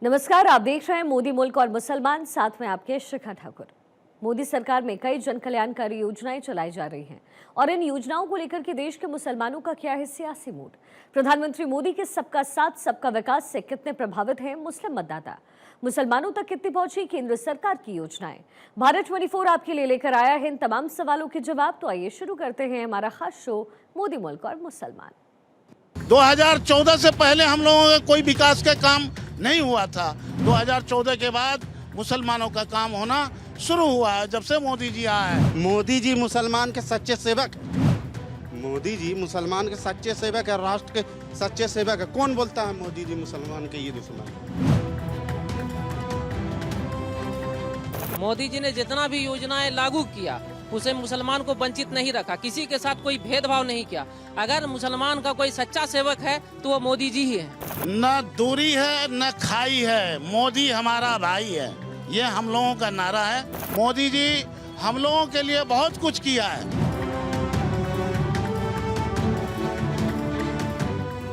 नमस्कार, आप देख रहे हैं मोदी मुल्क और मुसलमान, साथ में आपके शिखा ठाकुर। मोदी सरकार में कई जन कल्याणकारी योजनाएं चलाई जा रही हैं और इन योजनाओं को लेकर के देश के मुसलमानों का क्या है सियासी मूड। प्रधानमंत्री मोदी के सबका साथ सबका विकास से कितने प्रभावित हैं मुस्लिम मतदाता, मुसलमानों तक कितनी पहुंची केंद्र सरकार की योजनाएं। भारत 24 आपके लिए लेकर आया है इन तमाम सवालों के जवाब। तो आइए शुरू करते हैं हमारा खास शो मोदी मुल्क और मुसलमान। 2014 से पहले हम लोगों का कोई विकास का काम नहीं हुआ था। 2014 के बाद मुसलमानों का काम होना शुरू हुआ है जब से मोदी जी आए हैं। मोदी जी मुसलमान के सच्चे सेवक, मोदी जी मुसलमान के सच्चे सेवक है, राष्ट्र के सच्चे सेवक है। कौन बोलता है मोदी जी मुसलमान के ये दुश्मन? मोदी जी ने जितना भी योजनाएं लागू किया उसे मुसलमान को वंचित नहीं रखा, किसी के साथ कोई भेदभाव नहीं किया। अगर मुसलमान का कोई सच्चा सेवक है तो वो मोदी जी ही है। न दूरी है न खाई है, मोदी हमारा भाई है, ये हम लोगों का नारा है। मोदी जी हम लोगों के लिए बहुत कुछ किया है।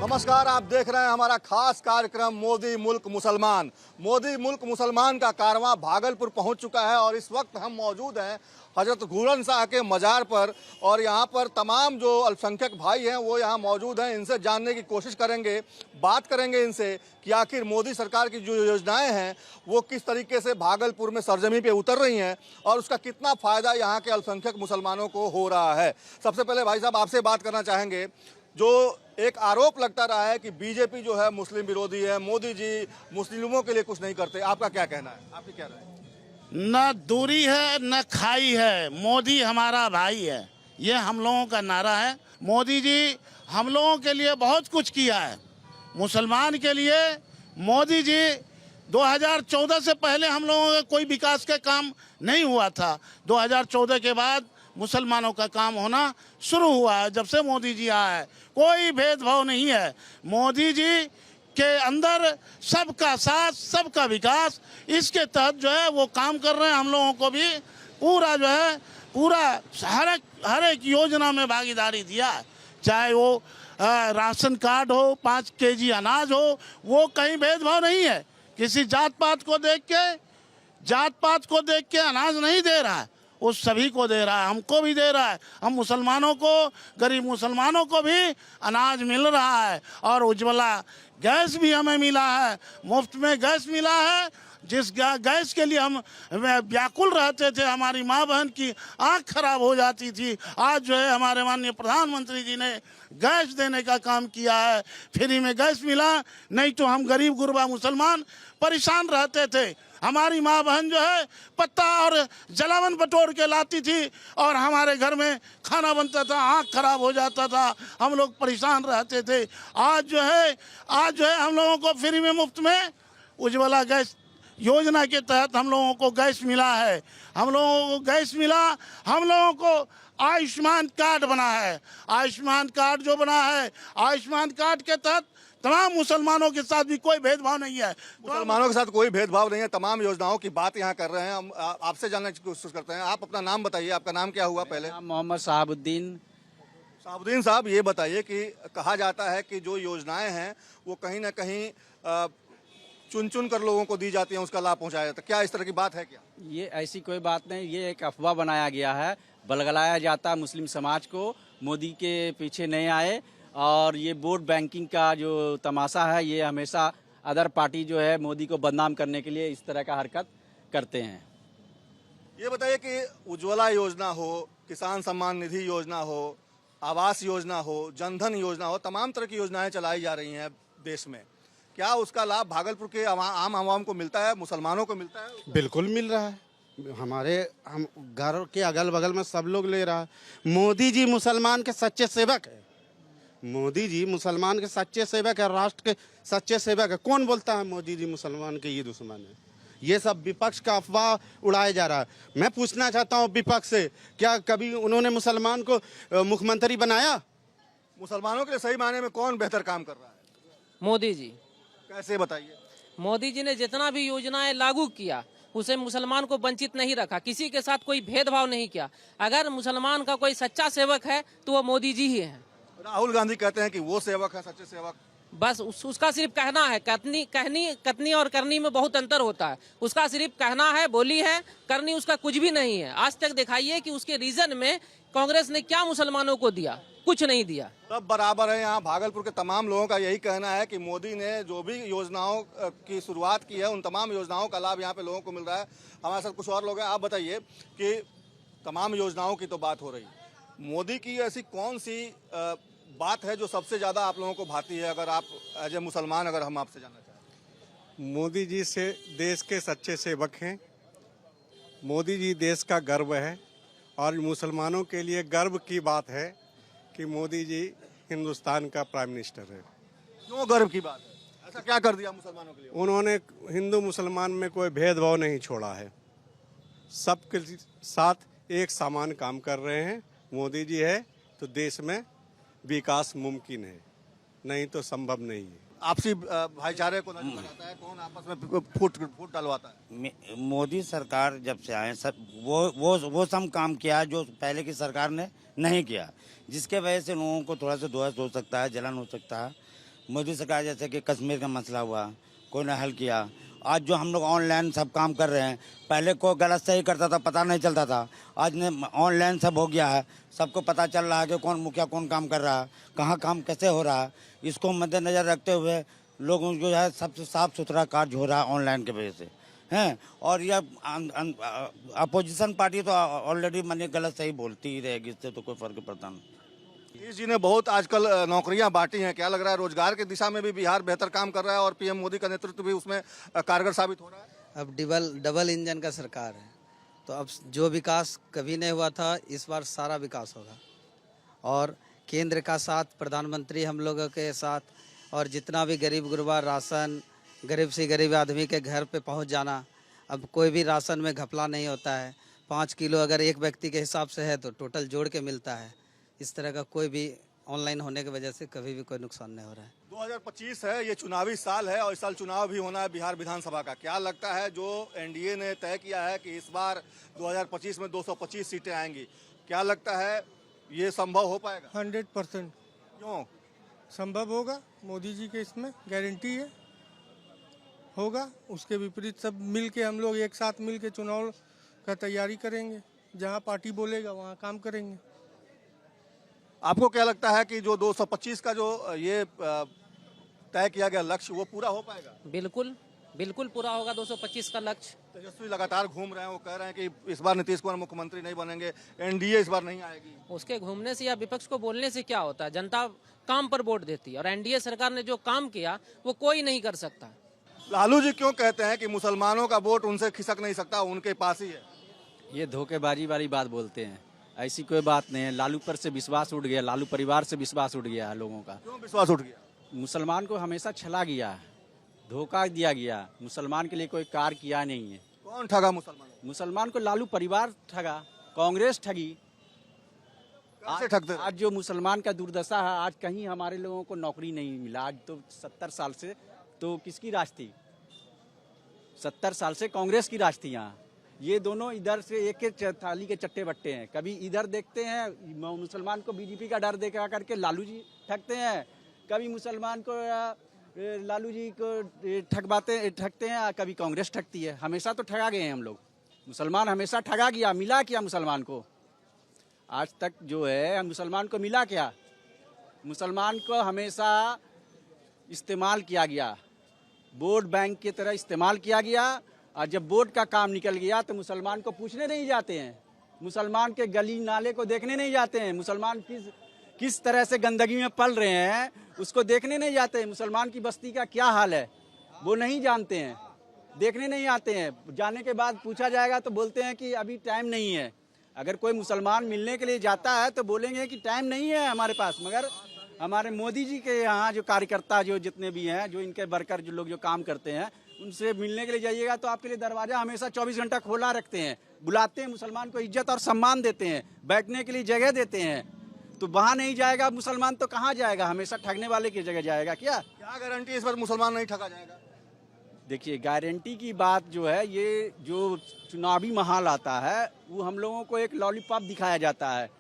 नमस्कार, आप देख रहे हैं हमारा खास कार्यक्रम मोदी मुल्क मुसलमान। मोदी मुल्क मुसलमान का कारवां भागलपुर पहुंच चुका है और इस वक्त हम मौजूद हैं हजरत घूरन शाह के मज़ार पर और यहाँ पर तमाम जो अल्पसंख्यक भाई हैं वो यहाँ मौजूद हैं। इनसे जानने की कोशिश करेंगे, बात करेंगे इनसे कि आखिर मोदी सरकार की जो योजनाएं हैं वो किस तरीके से भागलपुर में सरजमी पे उतर रही हैं और उसका कितना फ़ायदा यहाँ के अल्पसंख्यक मुसलमानों को हो रहा है। सबसे पहले भाई साहब आपसे बात करना चाहेंगे, जो एक आरोप लगता रहा है कि बीजेपी जो है मुस्लिम विरोधी है, मोदी जी मुस्लिमों के लिए कुछ नहीं करते, आपका क्या कहना है? आपकी क्या राय है? न दूरी है न खाई है, मोदी हमारा भाई है, ये हम लोगों का नारा है। मोदी जी हम लोगों के लिए बहुत कुछ किया है। मुसलमान के लिए मोदी जी 2014 से पहले हम लोगों का कोई विकास का काम नहीं हुआ था। 2014 के बाद मुसलमानों का काम होना शुरू हुआ है जब से मोदी जी आए हैं। कोई भेदभाव नहीं है। मोदी जी के अंदर सबका साथ सबका विकास, इसके तहत जो है वो काम कर रहे हैं। हम लोगों को भी पूरा जो है पूरा हर एक योजना में भागीदारी दिया, चाहे वो राशन कार्ड हो, 5 केजी अनाज हो, वो कहीं भेदभाव नहीं है। किसी जात पात को देख के अनाज नहीं दे रहा है, वो सभी को दे रहा है, हमको भी दे रहा है। हम मुसलमानों को, गरीब मुसलमानों को भी अनाज मिल रहा है और उज्ज्वला गैस भी हमें मिला है, मुफ्त में गैस मिला है। जिस गैस के लिए हम व्याकुल रहते थे, हमारी माँ बहन की आँख खराब हो जाती थी, आज जो है हमारे माननीय प्रधानमंत्री जी ने गैस देने का काम किया है। फ्री में गैस मिला, नहीं तो हम गरीब गुरबा मुसलमान परेशान रहते थे। हमारी माँ बहन जो है पत्ता और जलावन बटोर के लाती थी और हमारे घर में खाना बनता था, आँख खराब हो जाता था, हम लोग परेशान रहते थे। आज जो है हम लोगों को फ्री में मुफ्त में उज्ज्वला गैस योजना के तहत हम लोगों को गैस मिला है। हम लोगों को गैस मिला, हम लोगों को आयुष्मान कार्ड बना है। आयुष्मान कार्ड जो बना है, आयुष्मान कार्ड के तहत तमाम मुसलमानों के साथ भी कोई भेदभाव नहीं है। मुसलमानों के साथ कोई भेदभाव नहीं है। तमाम योजनाओं की बात यहाँ कर रहे हैं। हम आपसे जानने की कोशिश करते हैं। आप अपना नाम बताइए, आपका नाम क्या हुआ पहले? मोहम्मद साहबुद्दीन। साहबुद्दीन साहब, ये बताइए कि कहा जाता है कि जो योजनाएं हैं वो कहीं ना कहीं चुन चुन कर लोगों को दी जाती हैं, उसका लाभ पहुंचाया जाता है। क्या इस तरह की बात है क्या? ये ऐसी कोई बात नहीं, ये एक अफवाह बनाया गया है, बलगलाया जाता है मुस्लिम समाज को, मोदी के पीछे नहीं आए। और ये वोट बैंकिंग का जो तमाशा है, ये हमेशा अदर पार्टी जो है मोदी को बदनाम करने के लिए इस तरह का हरकत करते हैं। ये बताइए कि उज्ज्वला योजना हो, किसान सम्मान निधि योजना हो, आवास योजना हो, जनधन योजना हो, तमाम तरह की योजनाएं चलाई जा रही हैं देश में। क्या उसका लाभ भागलपुर के आम आवाम को मिलता है, मुसलमानों को मिलता है? बिल्कुल मिल रहा है। हम घर के अगल बगल में सब लोग ले रहा है। मोदी जी मुसलमान के सच्चे सेवक है, मोदी जी मुसलमान के सच्चे सेवक है, राष्ट्र के सच्चे सेवक है। कौन बोलता है मोदी जी मुसलमान के ये दुश्मन है? ये सब विपक्ष का अफवाह उड़ाया जा रहा है। मैं पूछना चाहता हूँ विपक्ष से, क्या कभी उन्होंने मुसलमान को मुख्यमंत्री बनाया? मुसलमानों के लिए सही मायने में कौन बेहतर काम कर रहा है? मोदी जी। कैसे बताइए? मोदी जी ने जितना भी योजनाएं लागू किया उसे मुसलमान को वंचित नहीं रखा, किसी के साथ कोई भेदभाव नहीं किया। अगर मुसलमान का कोई सच्चा सेवक है तो वो मोदी जी ही है। राहुल गांधी कहते हैं कि वो सेवक है, सच्चे सेवक। बस उसका सिर्फ कहना है। कथनी और करनी में बहुत अंतर होता है। उसका सिर्फ कहना है, बोली है, करनी उसका कुछ भी नहीं है। आज तक दिखाइए कि उसके रीजन में कांग्रेस ने क्या मुसलमानों को दिया, कुछ नहीं दिया। सब बराबर है। यहाँ भागलपुर के तमाम लोगों का यही कहना है कि मोदी ने जो भी योजनाओं की शुरुआत की है, उन तमाम योजनाओं का लाभ यहाँ पे लोगों को मिल रहा है। हमारे साथ कुछ और लोग हैं। आप बताइए कि तमाम योजनाओं की तो बात हो रही, मोदी की ऐसी कौन सी बात है जो सबसे ज़्यादा आप लोगों को भाती है? अगर आप एज ए मुसलमान अगर हम आपसे जानना चाहें। मोदी जी से देश के सच्चे सेवक हैं। मोदी जी देश का गर्व है और मुसलमानों के लिए गर्व की बात है कि मोदी जी हिंदुस्तान का प्राइम मिनिस्टर है। क्यों गर्व की बात है? ऐसा क्या कर दिया मुसलमानों के लिए? उन्होंने हिंदू मुसलमान में कोई भेदभाव नहीं छोड़ा है। सबके साथ एक समान काम कर रहे हैं। मोदी जी है तो देश में विकास मुमकिन है, नहीं तो संभव नहीं है। आपसी भाईचारे को नजर आता है, कौन आपस में फूट डलवाता है? मोदी सरकार जब से आए सब वो सब काम किया जो पहले की सरकार ने नहीं किया, जिसके वजह से लोगों को थोड़ा सा ध्वस्त हो सकता है, जलन हो सकता है। मोदी सरकार जैसे कि कश्मीर का मसला हुआ, कोई ने हल किया। आज जो हम लोग ऑनलाइन सब काम कर रहे हैं, पहले कोई गलत सही करता था, पता नहीं चलता था। आज ने ऑनलाइन सब हो गया है, सबको पता चल रहा है कि कौन मुखिया कौन काम कर रहा है, कहाँ काम कैसे हो रहा है। इसको मद्देनजर रखते हुए लोगों जो है सबसे साफ सुथरा कार्य हो रहा है ऑनलाइन के वजह से हैं। और यह अपोजिशन पार्टी तो ऑलरेडी मैंने गलत सही बोलती ही रहेगी, इससे तो कोई फर्क पड़ता नहीं। नीतीश जी ने बहुत आजकल नौकरियां बांटी हैं। क्या लग रहा है रोजगार की दिशा में भी बिहार बेहतर काम कर रहा है और पीएम मोदी का नेतृत्व भी उसमें कारगर साबित हो रहा है? अब डबल इंजन का सरकार है, तो अब जो विकास कभी नहीं हुआ था, इस बार सारा विकास होगा। और केंद्र का साथ, प्रधानमंत्री हम लोगों के साथ, और जितना भी गरीब गुरबा राशन, गरीब से गरीब आदमी के घर पे पहुंच जाना। अब कोई भी राशन में घपला नहीं होता है। 5 किलो अगर एक व्यक्ति के हिसाब से है तो टोटल जोड़ के मिलता है। इस तरह का कोई भी ऑनलाइन होने की वजह से कभी भी कोई नुकसान नहीं हो रहा है। 2025 है, ये चुनावी साल है और इस साल चुनाव भी होना है बिहार विधानसभा का। क्या लगता है जो एनडीए ने तय किया है कि इस बार 2025 में 225 सीटें आएंगी, क्या लगता है ये संभव हो पाएगा? 100% क्यों संभव होगा? मोदी जी के इसमें गारंटी है, होगा। उसके विपरीत सब मिल के, हम लोग एक साथ मिल के चुनाव का तैयारी करेंगे। जहाँ पार्टी बोलेगा वहाँ काम करेंगे। आपको क्या लगता है कि जो 225 का जो ये तय किया गया लक्ष्य, वो पूरा हो पाएगा? बिल्कुल पूरा होगा 225 का लक्ष्य। तेजस्वी लगातार घूम रहे हैं, वो कह रहे हैं कि इस बार नीतीश कुमार मुख्यमंत्री नहीं बनेंगे, एनडीए इस बार नहीं आएगी। उसके घूमने से या विपक्ष को बोलने से क्या होता है? जनता काम पर वोट देती है और एनडीए सरकार ने जो काम किया वो कोई नहीं कर सकता। लालू जी क्यों कहते हैं कि मुसलमानों का वोट उनसे खिसक नहीं सकता, उनके पास ही है? ये धोखेबाजी वाली बात बोलते हैं, ऐसी कोई बात नहीं है। लालू पर से विश्वास उठ गया, लालू परिवार से विश्वास उठ गया है लोगों का। क्यों विश्वास उठ गया? मुसलमान को हमेशा छला गया है, धोखा दिया गया। मुसलमान के लिए कोई कार्य किया नहीं है। कौन ठगा मुसलमान? मुसलमान को लालू परिवार ठगा, कांग्रेस ठगी। कैसे ठगते? आज जो मुसलमान का दुर्दशा है, आज कहीं हमारे लोगों को नौकरी नहीं मिला। आज तो 70 साल से तो किसकी राज थी? 70 साल से कांग्रेस की राज थी यहाँ। ये दोनों इधर से एक एक थाली के चट्टे बट्टे हैं। कभी इधर देखते हैं मुसलमान को बीजेपी का डर देखा करके लालू जी ठगते हैं, कभी मुसलमान को लालू जी को ठगते हैं, कभी कांग्रेस ठगती है। हमेशा तो ठगा गए हैं हम लोग। मुसलमान हमेशा ठगा गया, मिला क्या मुसलमान को? आज तक जो है मुसलमान को मिला क्या? मुसलमान को हमेशा इस्तेमाल किया गया, वोट बैंक की तरह इस्तेमाल किया गया। और जब वोट का काम निकल गया तो मुसलमान को पूछने नहीं जाते हैं, मुसलमान के गली नाले को देखने नहीं जाते हैं, मुसलमान किस तरह से गंदगी में पल रहे हैं उसको देखने नहीं जाते हैं। मुसलमान की बस्ती का क्या हाल है वो नहीं जानते हैं, देखने नहीं आते हैं। जाने के बाद पूछा जाएगा तो बोलते हैं कि अभी टाइम नहीं है। अगर कोई मुसलमान मिलने के लिए जाता है तो बोलेंगे कि टाइम नहीं है हमारे पास। मगर हमारे मोदी जी के यहाँ जो कार्यकर्ता जो जितने भी हैं, जो इनके वर्कर जो लोग जो काम करते हैं, उनसे मिलने के लिए जाइएगा तो आपके लिए दरवाजा हमेशा 24 घंटा खोला रखते हैं, बुलाते हैं, मुसलमान को इज्जत और सम्मान देते हैं, बैठने के लिए जगह देते हैं। तो वहाँ नहीं जाएगा मुसलमान तो कहाँ जाएगा? हमेशा ठगने वाले की जगह जाएगा। क्या गारंटी इस बार मुसलमान नहीं ठगा जाएगा? देखिए, गारंटी की बात जो है, ये जो चुनावी माहौल आता है वो हम लोगों को एक लॉलीपॉप दिखाया जाता है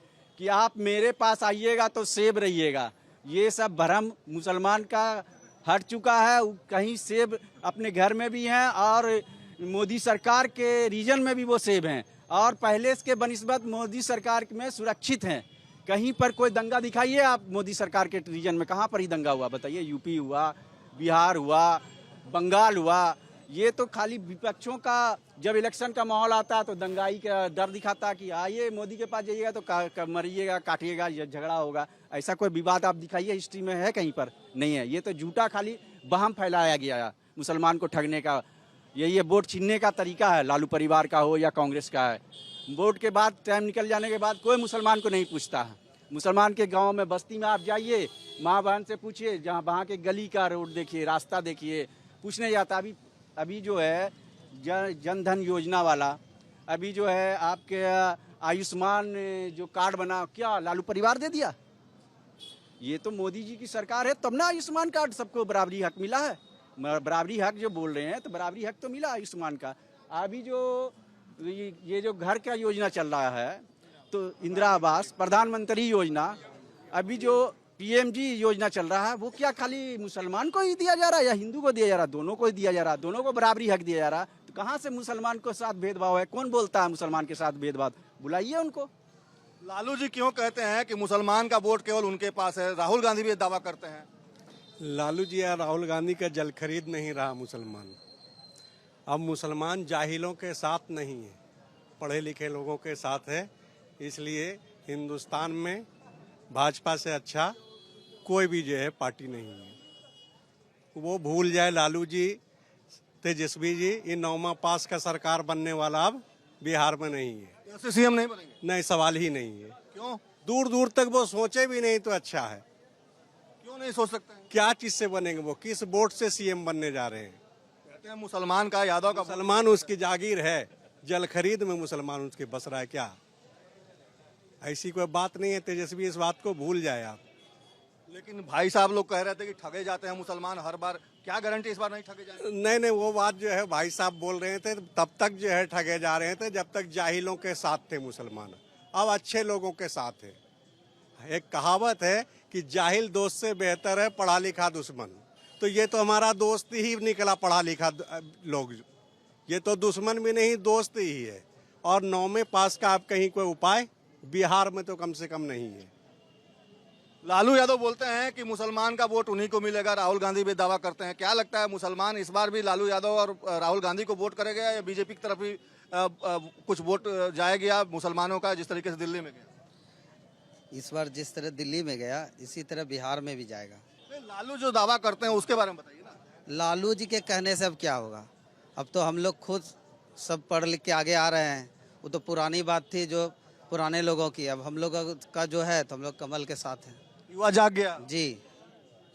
कि आप मेरे पास आइएगा तो सेब रहिएगा। ये सब भ्रम मुसलमान का हट चुका है। कहीं सेब अपने घर में भी हैं और मोदी सरकार के रीजन में भी वो सेब हैं, और पहले के बनिस्बत मोदी सरकार में सुरक्षित हैं। कहीं पर कोई दंगा दिखाइए आप मोदी सरकार के रीजन में, कहाँ पर ही दंगा हुआ बताइए? यूपी हुआ, बिहार हुआ, बंगाल हुआ। ये तो खाली विपक्षों का जब इलेक्शन का माहौल आता है तो दंगाई का डर दिखाता कि आइए मोदी के पास जाइएगा तो मरिएगा, काटिएगा, झगड़ा होगा। ऐसा कोई विवाद आप दिखाइए हिस्ट्री में है कहीं पर? नहीं है। ये तो झूठा खाली बहम फैलाया गया है मुसलमान को ठगने का। यही है वोट छीनने का तरीका है, लालू परिवार का हो या कांग्रेस का है। वोट के बाद टाइम निकल जाने के बाद कोई मुसलमान को नहीं पूछता है। मुसलमान के गांव में बस्ती में आप जाइए, माँ बहन से पूछिए, जहाँ वहाँ के गली का रोड देखिए, रास्ता देखिए, पूछने जाता। अभी जो है जन धन योजना वाला, अभी जो है आपके आयुष्मान जो कार्ड बना, क्या लालू परिवार दे दिया? ये तो मोदी जी की सरकार है तब ना आयुष्मान कार्ड सबको बराबरी हक मिला है। बराबरी हक जो बोल रहे हैं तो बराबरी हक तो मिला आयुष्मान का। अभी जो ये जो घर का योजना चल रहा है तो इंदिरा आवास, प्रधानमंत्री योजना, अभी जो पीएमजी योजना चल रहा है, वो क्या खाली मुसलमान को ही दिया जा रहा है या हिंदू को दिया जा रहा है? दोनों को ही दिया जा रहा है, दोनों को बराबरी हक दिया जा रहा है। तो कहाँ से मुसलमान के साथ भेदभाव है? कौन बोलता है मुसलमान के साथ भेदभाव? बुलाइए उनको। लालू जी क्यों कहते हैं कि मुसलमान का वोट केवल उनके पास है? राहुल गांधी भी ये दावा करते हैं। लालू जी या राहुल गांधी का जल खरीद नहीं रहा मुसलमान। अब मुसलमान जाहिलों के साथ नहीं है, पढ़े लिखे लोगों के साथ है। इसलिए हिंदुस्तान में भाजपा से अच्छा कोई भी जो है पार्टी नहीं है। वो भूल जाए लालू जी, तेजस्वी जी, ये 9वां पास का सरकार बनने वाला अब बिहार में नहीं है। ऐसे सीएम नहीं बनेंगे? नहीं, सवाल ही नहीं है। क्यों? दूर दूर तक वो सोचे भी नहीं तो अच्छा है। क्यों नहीं सोच सकते हैं? क्या चीज से बनेंगे? वो किस वोट से सीएम बनने जा रहे हैं? कहते हैं मुसलमान का, यादव का। मुसलमान उसकी जागीर है, जल खरीद में मुसलमान उसके बस रहा है क्या? ऐसी कोई बात नहीं है। तेजस्वी इस बात को भूल जाए आप। लेकिन भाई साहब लोग कह रहे थे कि ठगे जाते हैं मुसलमान हर बार, क्या गारंटी इस बार नहीं ठगे जाएंगे? नहीं, वो बात जो है भाई साहब बोल रहे थे तब तक जो है ठगे जा रहे थे जब तक जाहिलों के साथ थे मुसलमान। अब अच्छे लोगों के साथ है। एक कहावत है कि जाहिल दोस्त से बेहतर है पढ़ा लिखा दुश्मन। तो ये तो हमारा दोस्त ही निकला, पढ़ा लिखा लोग। ये तो दुश्मन भी नहीं, दोस्त ही है। और 9वें पास का आप कहीं कोई उपाय बिहार में तो कम से कम नहीं है। लालू यादव बोलते हैं कि मुसलमान का वोट उन्हीं को मिलेगा। राहुल गांधी भी दावा करते हैं। क्या लगता है मुसलमान इस बार भी लालू यादव और राहुल गांधी को वोट करेगा या बीजेपी की तरफ ही कुछ वोट जाएगा मुसलमानों का, जिस तरीके से दिल्ली में गया? इस बार जिस तरह दिल्ली में गया इसी तरह बिहार में भी जाएगा। लालू जो दावा करते हैं उसके बारे में बताइए ना। लालू जी के कहने से अब क्या होगा? अब तो हम लोग खुद सब पढ़ लिख के आगे आ रहे हैं। वो तो पुरानी बात थी जो पुराने लोगों की। अब हम लोग का जो है तो हम लोग कमल के साथ हैं। युवा जाग गया जी,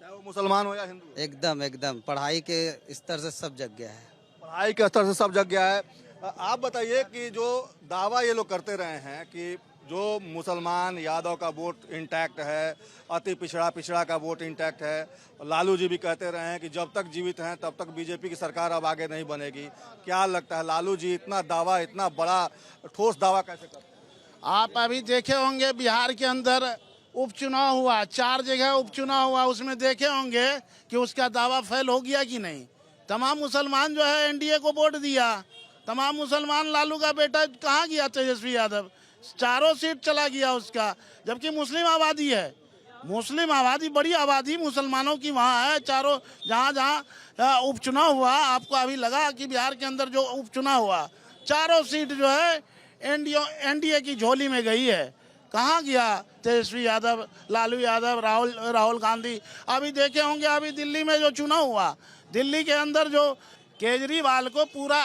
चाहे वो मुसलमान हो या हिंदू। एकदम पढ़ाई के स्तर से सब जग गया है। पढ़ाई के स्तर से सब जग गया है। आप बताइए कि जो दावा ये लोग करते रहे हैं कि जो मुसलमान यादव का वोट इंटैक्ट है, अति पिछड़ा का वोट इंटैक्ट है, लालू जी भी कहते रहे हैं कि जब तक जीवित हैं तब तक बीजेपी की सरकार अब आगे नहीं बनेगी। क्या लगता है लालू जी इतना दावा, इतना बड़ा ठोस दावा कैसे करते हैं? आप अभी देखे होंगे बिहार के अंदर उपचुनाव हुआ, 4 जगह उपचुनाव हुआ, उसमें देखे होंगे कि उसका दावा फेल हो गया कि नहीं। तमाम मुसलमान जो है एनडीए को वोट दिया। तमाम मुसलमान लालू का बेटा कहाँ गया तेजस्वी यादव, 4 सीट चला गया उसका। जबकि मुस्लिम आबादी है, मुस्लिम आबादी, बड़ी आबादी मुसलमानों की वहाँ है। चारों जहाँ उपचुनाव हुआ, आपको अभी लगा कि बिहार के अंदर जो उपचुनाव हुआ 4 सीट जो है एनडीए की झोली में गई है। कहाँ गया तेजस्वी यादव, लालू यादव, राहुल गांधी? अभी देखे होंगे अभी दिल्ली में जो चुनाव हुआ, दिल्ली के अंदर जो केजरीवाल को पूरा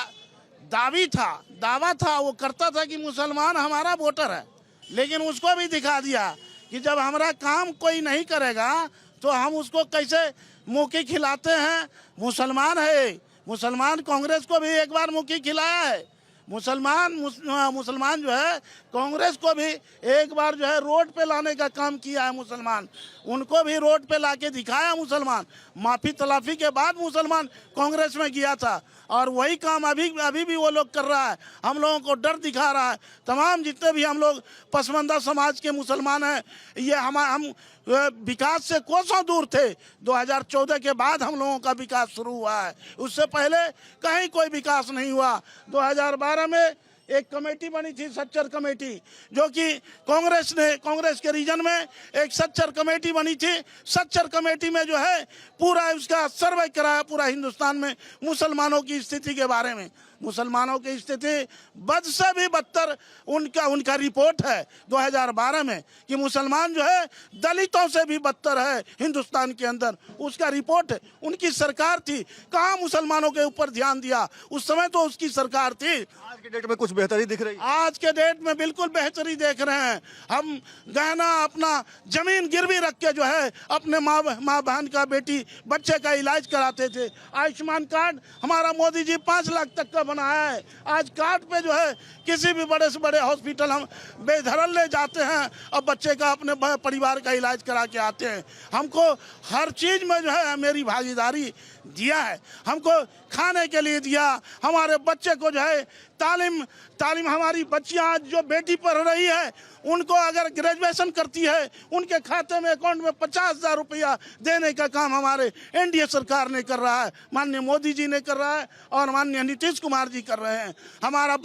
दावा था, वो करता था कि मुसलमान हमारा वोटर है, लेकिन उसको भी दिखा दिया कि जब हमारा काम कोई नहीं करेगा तो हम उसको कैसे मुक्की खिलाते हैं। मुसलमान है, मुसलमान कांग्रेस को भी एक बार मुक्की खिलाया है, मुसलमान जो है कांग्रेस को भी एक बार जो है रोड पे लाने का काम किया है मुसलमान, उनको भी रोड पे लाके दिखाया मुसलमान। माफी तलाफी के बाद मुसलमान कांग्रेस में गया था और वही काम अभी भी वो लोग कर रहा है। हम लोगों को डर दिखा रहा है। तमाम जितने भी हम लोग पसमानदा समाज के मुसलमान हैं, ये हम विकास से कोसों दूर थे। 2014 के बाद हम लोगों का विकास शुरू हुआ है, उससे पहले कहीं कोई विकास नहीं हुआ। 2012 में एक कमेटी बनी थी, सच्चर कमेटी, जो कि कांग्रेस के रीजन में एक सच्चर कमेटी बनी थी। सच्चर कमेटी में जो है पूरा उसका सर्वे कराया पूरा हिंदुस्तान में मुसलमानों की स्थिति के बारे में। मुसलमानों की स्थिति बद से भी बदतर उनका रिपोर्ट है 2012 में कि मुसलमान जो है दलितों से भी बदतर है हिंदुस्तान के अंदर, उसका रिपोर्ट है। उनकी सरकार थी, कहाँ मुसलमानों के ऊपर ध्यान दिया? उस समय तो उसकी सरकार थी। आज के डेट में कुछ बेहतरी दिख रही है? आज के डेट में बिल्कुल बेहतरी देख रहे हैं। हम गहना अपना जमीन गिरवी रख के जो है अपने माँ बहन का, बेटी बच्चे का इलाज कराते थे। आयुष्मान कार्ड हमारा मोदी जी 5 लाख तक का बनाया है। आज कार्ड पे जो है किसी भी बड़े से बड़े हॉस्पिटल हम बेधड़क ले जाते हैं और बच्चे का, अपने परिवार का इलाज करा के आते हैं। हमको हर चीज में जो है मेरी भागीदारी दिया है, हमको खाने के लिए दिया, हमारे बच्चे को जो है तालीम हमारी बच्चियां आज जो बेटी पढ़ रही है उनको अगर ग्रेजुएशन करती है उनके खाते में अकाउंट में 50,000 रुपया देने का काम हमारे एनडीए सरकार ने कर रहा है, माननीय मोदी जी ने कर रहा है और माननीय नीतीश कुमार जी कर रहे हैं। हमारा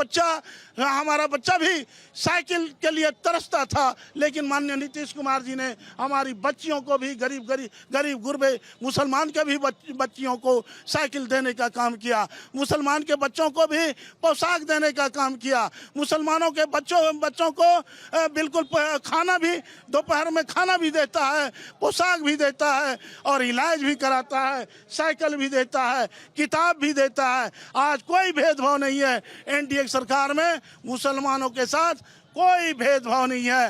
बच्चा भी साइकिल के लिए तरसता था, लेकिन माननीय नीतीश कुमार जी ने हमारी बच्चियों को भी, गरीब गुरबे मुसलमान के भी बच्चियों को साइकिल देने का काम किया, मुसलमान के बच्चों को भी पोशाक देने का काम किया, मुसलमानों के बच्चों को बिल्कुल खाना भी, दोपहर में खाना भी देता है, पोशाक भी देता है और इलाज भी कराता है, साइकिल भी देता है, किताब भी देता है। आज कोई भेदभाव नहीं है एनडीए सरकार में, मुसलमानों के साथ कोई भेदभाव नहीं है।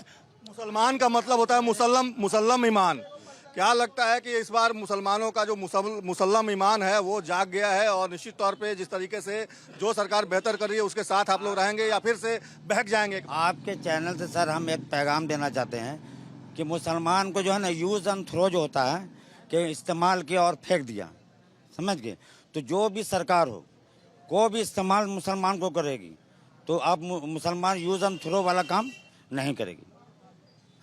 मुसलमान का मतलब होता है मुसल्लम ईमान। क्या लगता है कि इस बार मुसलमानों का जो मुसल्लम ईमान है वो जाग गया है और निश्चित तौर पे जिस तरीके से जो सरकार बेहतर कर रही है उसके साथ आप लोग रहेंगे या फिर से बहक जाएंगे? आपके चैनल से सर हम एक पैगाम देना चाहते हैं कि मुसलमान को जो है ना यूज़ एंड थ्रो जो होता है कि इस्तेमाल किया और फेंक दिया, समझ गए? तो जो भी सरकार हो, कोई भी इस्तेमाल मुसलमान को करेगी तो अब मुसलमान यूज़ एंड थ्रो वाला काम नहीं करेगी।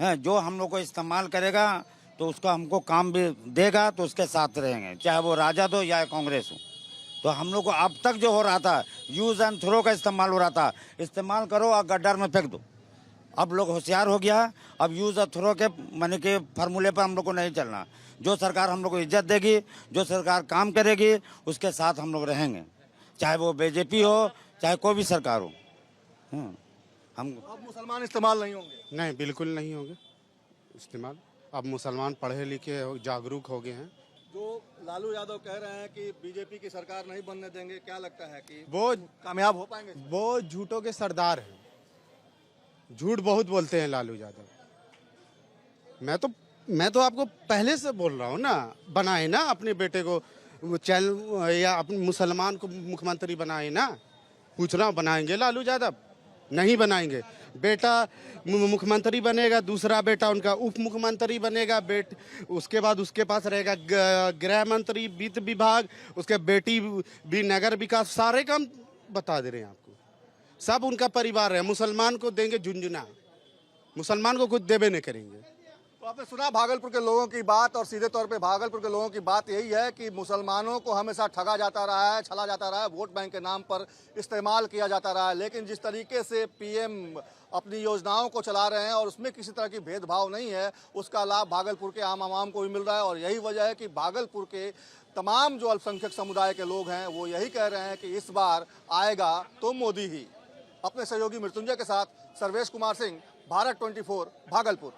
हैं, जो हम लोग को इस्तेमाल करेगा तो उसका हमको काम भी देगा तो उसके साथ रहेंगे, चाहे वो राजद हो या कांग्रेस हो। तो हम लोग को अब तक जो हो रहा था यूज़ एंड थ्रो का इस्तेमाल हो रहा था, इस्तेमाल करो और गड्ढर में फेंक दो। अब लोग होशियार हो गया, अब यूज़ एंड थ्रो के माने के फार्मूले पर हम लोग को नहीं चलना। जो सरकार हम लोग को इज्जत देगी, जो सरकार काम करेगी उसके साथ हम लोग रहेंगे, चाहे वो बीजेपी हो चाहे कोई भी सरकार हो। हम अब मुसलमान इस्तेमाल नहीं होंगे? नहीं, बिल्कुल नहीं होंगे इस्तेमाल। अब मुसलमान पढ़े लिखे जागरूक हो गए हैं। जो लालू यादव कह रहे हैं कि बीजेपी की सरकार नहीं बनने देंगे, क्या लगता है कि वो कामयाब हो पाएंगे? वो झूठों के सरदार हैं, झूठ बहुत बोलते हैं लालू यादव। मैं तो आपको पहले से बोल रहा हूँ ना, बनाए ना अपने बेटे को चैनल या अपने मुसलमान को मुख्यमंत्री बनाए ना। पूछ रहा हूँ, बनाएंगे लालू यादव? नहीं बनाएंगे। बेटा मुख्यमंत्री बनेगा, दूसरा बेटा उनका उप मुख्यमंत्री बनेगा, उसके बाद उसके पास रहेगा गृह मंत्री, वित्त विभाग, उसके बेटी भी नगर विकास, सारे काम बता दे रहे हैं आपको। सब उनका परिवार है। मुसलमान को देंगे झुंझुना, मुसलमान को कुछ देवे नहीं करेंगे। तो आपने सुना भागलपुर के लोगों की बात, और सीधे तौर पे भागलपुर के लोगों की बात यही है कि मुसलमानों को हमेशा ठगा जाता रहा है, छला जाता रहा है, वोट बैंक के नाम पर इस्तेमाल किया जाता रहा है। लेकिन जिस तरीके से पीएम अपनी योजनाओं को चला रहे हैं और उसमें किसी तरह की भेदभाव नहीं है, उसका लाभ भागलपुर के आम आवाम को भी मिल रहा है। और यही वजह है कि भागलपुर के तमाम जो अल्पसंख्यक समुदाय के लोग हैं वो यही कह रहे हैं कि इस बार आएगा तो मोदी ही। अपने सहयोगी मृत्युंजय के साथ सर्वेश कुमार सिंह, भारत 24, भागलपुर।